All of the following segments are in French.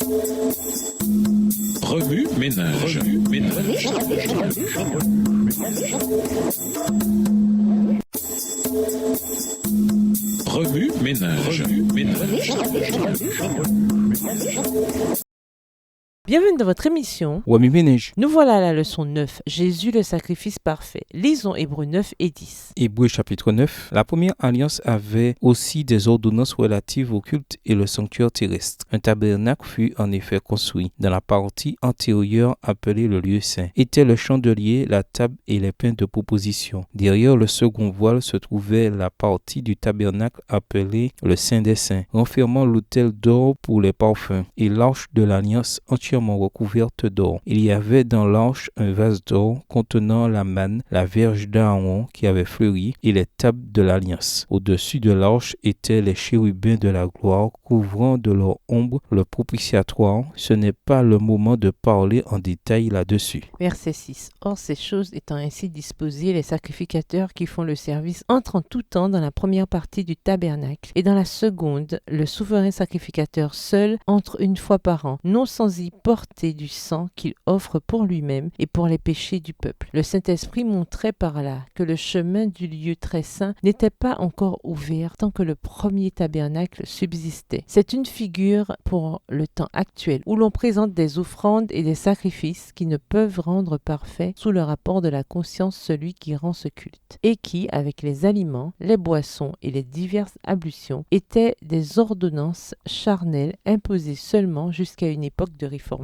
Remue ménage. Remue ménage. Bienvenue dans votre émission. Remue ménage. Nous voilà à la leçon 9, Jésus le sacrifice parfait. Lisons Hébreux 9 et 10. Hébreux chapitre 9. La première alliance avait aussi des ordonnances relatives au culte et le sanctuaire terrestre. Un tabernacle fut en effet construit. Dans la partie antérieure appelée le lieu saint, était le chandelier, la table et les pains de proposition. Derrière le second voile se trouvait la partie du tabernacle appelée le Saint des Saints, renfermant l'autel d'or pour les parfums et l'arche de l'alliance entièrement recouverte d'or. Il y avait dans l'arche un vase d'or contenant la manne, la verge d'Aaron qui avait fleuri et les tables de l'alliance. Au-dessus de l'arche étaient les chérubins de la gloire couvrant de leur ombre le propitiatoire. Ce n'est pas le moment de parler en détail là-dessus. Verset 6. Or, ces choses étant ainsi disposées, les sacrificateurs qui font le service entrent en tout temps dans la première partie du tabernacle, et dans la seconde, le souverain sacrificateur seul entre une fois par an, non sans y porter du sang qu'il offre pour lui-même et pour les péchés du peuple. Le Saint-Esprit montrait par là que le chemin du lieu très saint n'était pas encore ouvert tant que le premier tabernacle subsistait. C'est une figure pour le temps actuel où l'on présente des offrandes et des sacrifices qui ne peuvent rendre parfait sous le rapport de la conscience celui qui rend ce culte, et qui, avec les aliments, les boissons et les diverses ablutions, étaient des ordonnances charnelles imposées seulement jusqu'à une époque de réformation.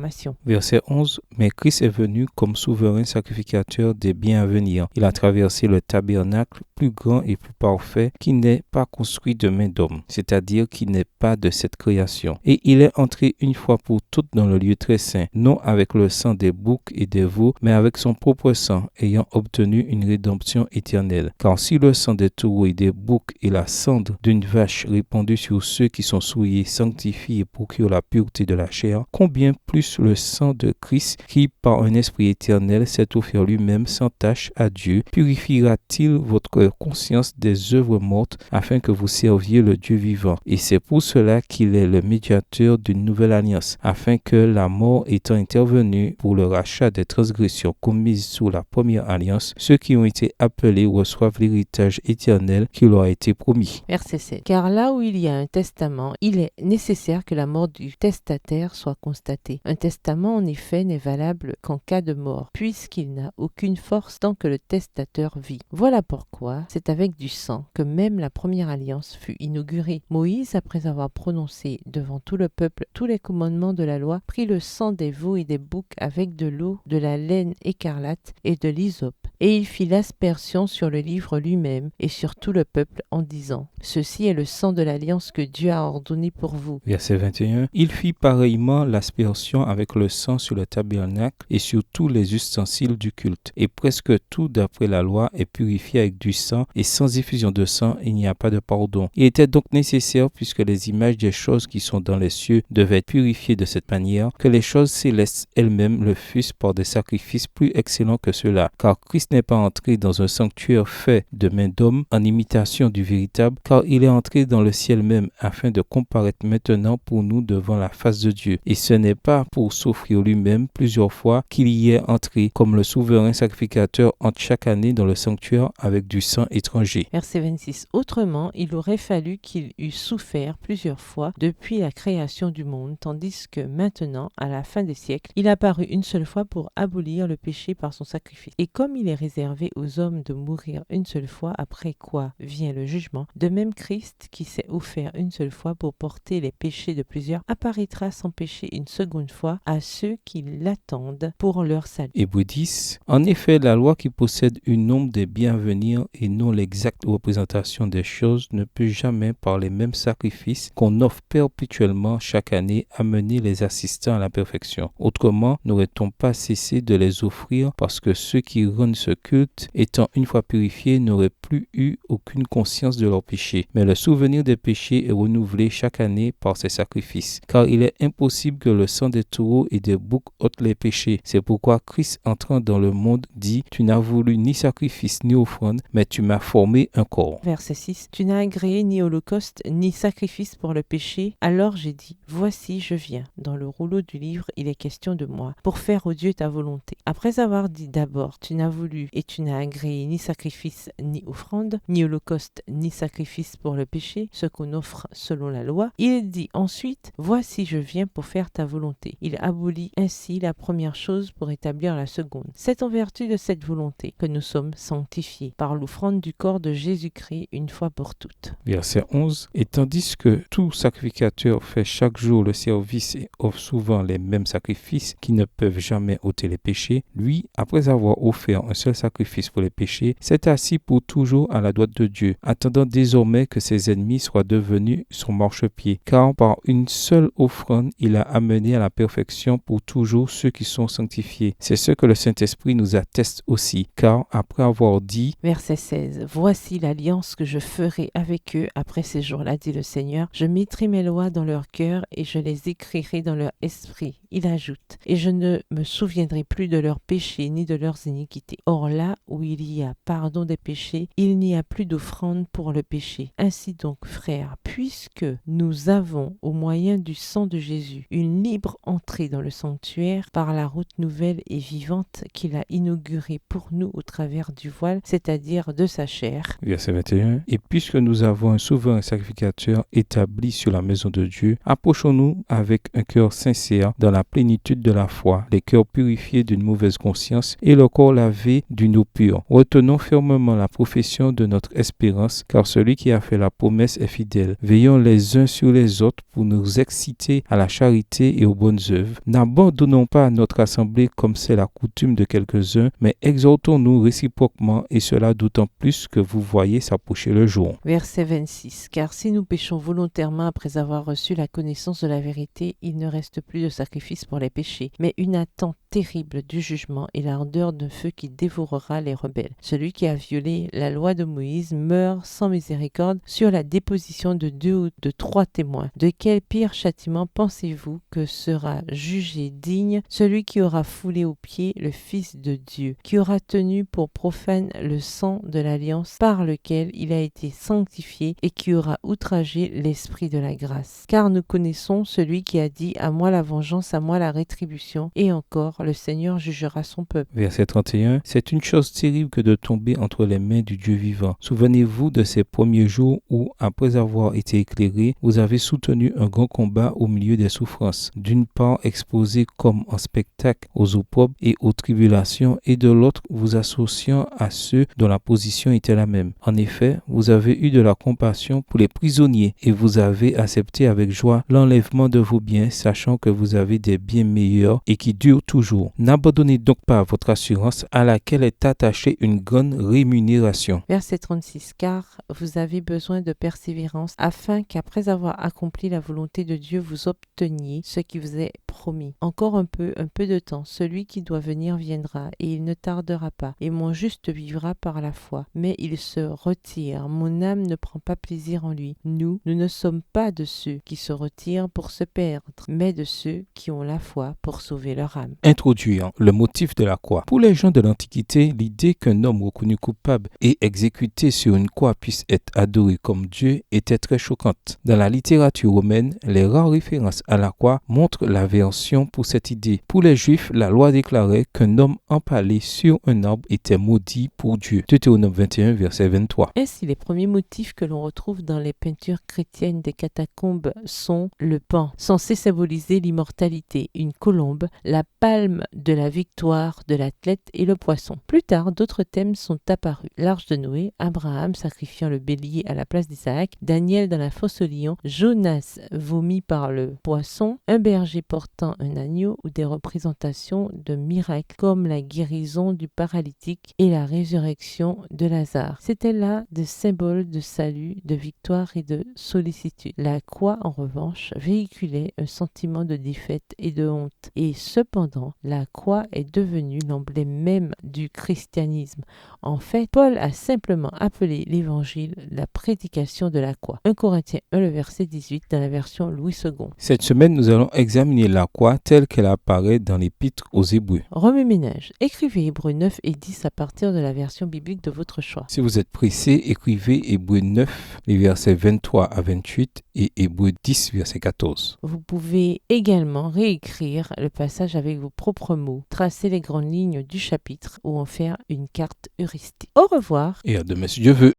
Verset 11. Mais Christ est venu comme souverain sacrificateur des biens à venir. Il a traversé le tabernacle plus grand et plus parfait qui n'est pas construit de main d'homme, c'est-à-dire qui n'est pas de cette création. Et il est entré une fois pour toutes dans le lieu très saint, non avec le sang des boucs et des veaux, mais avec son propre sang, ayant obtenu une rédemption éternelle. Car si le sang des taureaux et des boucs et la cendre d'une vache répandue sur ceux qui sont souillés sanctifient et procurent la pureté de la chair, combien plus le sang de Christ, qui par un esprit éternel s'est offert lui-même sans tache à Dieu, purifiera-t-il votre conscience des œuvres mortes afin que vous serviez le Dieu vivant. Et c'est pour cela qu'il est le médiateur d'une nouvelle alliance, afin que la mort étant intervenue pour le rachat des transgressions commises sous la première alliance, ceux qui ont été appelés reçoivent l'héritage éternel qui leur a été promis. Verset 7. Car là où il y a un testament, il est nécessaire que la mort du testataire soit constatée. Un testament, en effet, n'est valable qu'en cas de mort, puisqu'il n'a aucune force tant que le testateur vit. Voilà pourquoi c'est avec du sang que même la première alliance fut inaugurée. Moïse, après avoir prononcé devant tout le peuple tous les commandements de la loi, prit le sang des veaux et des boucs avec de l'eau, de la laine écarlate et de l'hysope. Et il fit l'aspersion sur le livre lui-même et sur tout le peuple en disant : Ceci est le sang de l'alliance que Dieu a ordonné pour vous. Verset 21. Il fit pareillement l'aspersion avec le sang sur le tabernacle et sur tous les ustensiles du culte. Et presque tout, d'après la loi, est purifié avec du sang, et sans effusion de sang, il n'y a pas de pardon. Il était donc nécessaire, puisque les images des choses qui sont dans les cieux devaient être purifiées de cette manière, que les choses célestes elles-mêmes le fussent par des sacrifices plus excellents que ceux-là. Car Christ n'est pas entré dans un sanctuaire fait de main d'homme en imitation du véritable, car il est entré dans le ciel même, afin de comparaître maintenant pour nous devant la face de Dieu. Et ce n'est pas pour s'offrir lui-même plusieurs fois qu'il y est entré, comme le souverain sacrificateur entre chaque année dans le sanctuaire avec du sang étranger. Verset 26. Autrement, il aurait fallu qu'il eût souffert plusieurs fois depuis la création du monde, tandis que maintenant, à la fin des siècles, il apparut une seule fois pour abolir le péché par son sacrifice. Et comme il est réservé aux hommes de mourir une seule fois, après quoi vient le jugement, de même Christ, qui s'est offert une seule fois pour porter les péchés de plusieurs, apparaîtra sans péché une seconde fois à ceux qui l'attendent pour leur salut. Hébreux 10. En effet, la loi qui possède une nombre des biens à venir et non l'exacte représentation des choses ne peut jamais, par les mêmes sacrifices qu'on offre perpétuellement chaque année, amener les assistants à la perfection. Autrement, n'aurait-on pas cessé de les offrir, parce que ceux qui rendent ce ce culte, étant une fois purifiés, n'auraient plus eu aucune conscience de leurs péchés. Mais le souvenir des péchés est renouvelé chaque année par ces sacrifices, car il est impossible que le sang des taureaux et des boucs ôte les péchés. C'est pourquoi Christ, entrant dans le monde, dit « Tu n'as voulu ni sacrifice ni offrande, mais tu m'as formé un corps. » Verset 6. Tu n'as agréé ni holocauste, ni sacrifice pour le péché. Alors j'ai dit, voici, je viens. Dans le rouleau du livre, il est question de moi, pour faire au Dieu ta volonté. Après avoir dit d'abord, tu n'as voulu et tu n'as agréé ni sacrifice, ni offrande, ni holocauste, ni sacrifice pour le péché, ce qu'on offre selon la loi, il dit ensuite, voici, je viens pour faire ta volonté. Il abolit ainsi la première chose pour établir la seconde. C'est en vertu de cette volonté que nous sommes sanctifiés par l'offrande du corps de Jésus-Christ une fois pour toutes. Verset 11. Et tandis que tout sacrificateur fait chaque jour le service et offre souvent les mêmes sacrifices qui ne peuvent jamais ôter les péchés, lui, après avoir offert un seul sacrifice pour les péchés, s'est assis pour toujours à la droite de Dieu, attendant désormais que ses ennemis soient devenus son marchepied. Car par une seule offrande, il a amené à la perfection pour toujours ceux qui sont sanctifiés. C'est ce que le Saint-Esprit nous atteste aussi, car après avoir dit, Verset 16. Voici l'alliance que je ferai avec eux après ces jours-là, dit le Seigneur. Je mettrai mes lois dans leur cœur et je les écrirai dans leur esprit. Il ajoute, et je ne me souviendrai plus de leurs péchés ni de leurs iniquités. Or là où il y a pardon des péchés, il n'y a plus d'offrande pour le péché. Ainsi donc, frères, puisque nous avons, au moyen du sang de Jésus, une libre entrée dans le sanctuaire par la route nouvelle et vivante qu'il a inaugurée pour nous au travers du voile, c'est-à-dire de sa chair. verset 21, et puisque nous avons un souverain sacrificateur établi sur la maison de Dieu, approchons-nous avec un cœur sincère dans la plénitude de la foi, les cœurs purifiés d'une mauvaise conscience et le corps lavé d'une eau pure. Retenons fermement la profession de notre espérance, car celui qui a fait la promesse est fidèle. Veillons les uns sur les autres pour nous exciter à la charité et aux bonnes œuvres. N'abandonnons pas notre assemblée comme c'est la coutume de quelques-uns, mais exhortons-nous réciproquement, et cela d'autant plus que vous voyez s'approcher le jour. Verset 26. Car si nous péchons volontairement après avoir reçu la connaissance de la vérité, il ne reste plus de sacrifice pour les péchés, mais une attente terrible du jugement et l'ardeur d'un feu qui dévorera les rebelles. Celui qui a violé la loi de Moïse meurt sans miséricorde sur la déposition de 2 ou de 3 témoins. De quel pire châtiment pensez-vous que sera jugé digne celui qui aura foulé aux pieds le Fils de Dieu, qui aura tenu pour profane le sang de l'alliance par lequel il a été sanctifié et qui aura outragé l'esprit de la grâce? Car nous connaissons celui qui a dit « À moi la vengeance, à moi la rétribution » et encore « Le Seigneur jugera son peuple ». Verset 31, c'est une chose terrible que de tomber entre les mains du Dieu vivant. Souvenez-vous de ces premiers jours où, après avoir été éclairés, vous avez soutenu un grand combat au milieu des souffrances. D'une part, exposé comme en spectacle aux opprobres et aux tribulations, et de l'autre, vous associant à ceux dont la position était la même. En effet, vous avez eu de la compassion pour les prisonniers et vous avez accepté avec joie l'enlèvement de vos biens, sachant que vous avez des biens meilleurs et qui durent toujours. N'abandonnez donc pas votre assurance à laquelle est attachée une grande rémunération. Verset 36. Car vous avez besoin de persévérance afin qu'après avoir accompli la volonté de Dieu, vous obteniez ce qui vous est promis. Encore un peu de temps. Celui qui doit venir viendra et il ne tardera pas. Et mon juste vivra par la foi. Mais il se retire. Mon âme ne prend pas plaisir en lui. Nous ne sommes pas de ceux qui se retirent pour se perdre, mais de ceux qui ont la foi pour sauver leur âme. Introduire le motif de la croix. Pour les gens de l'Antiquité, l'idée qu'un homme reconnu coupable et exécuté sur une croix puisse être adoré comme Dieu était très choquante. Dans la littérature romaine, les rares références à la croix montrent l'aversion pour cette idée. Pour les Juifs, la loi déclarait qu'un homme empalé sur un arbre était maudit pour Dieu. Deutéronome 21, verset 23. Ainsi, les premiers motifs que l'on retrouve dans les peintures chrétiennes des catacombes sont le pan, censé symboliser l'immortalité, une colombe, la palme de la victoire de l'athlète et le poisson. Plus tard, d'autres thèmes sont apparus. L'arche de Noé, Abraham sacrifiant le bélier à la place d'Isaac, Daniel dans la fosse au lion, Jonas vomi par le poisson, un berger portant représentant un agneau ou des représentations de miracles comme la guérison du paralytique et la résurrection de Lazare. C'était là des symboles de salut, de victoire et de sollicitude. La croix, en revanche, véhiculait un sentiment de défaite et de honte. Et cependant, la croix est devenue l'emblème même du christianisme. En fait, Paul a simplement appelé l'évangile la prédication de la croix. 1 Corinthiens 1, le verset 18 dans la version Louis II. Cette semaine, nous allons examiner la croix telle qu'elle apparaît dans l'Épître aux Hébreux. Remue-ménage. Écrivez Hébreux 9 et 10 à partir de la version biblique de votre choix. Si vous êtes pressé, écrivez Hébreux 9, les versets 23 à 28 et Hébreux 10, verset 14. Vous pouvez également réécrire le passage avec vos propres mots, tracer les grandes lignes du chapitre ou en faire une carte heuristique. Au revoir. Et à demain si Dieu veut.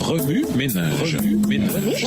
Remue ménage. Remue ménage.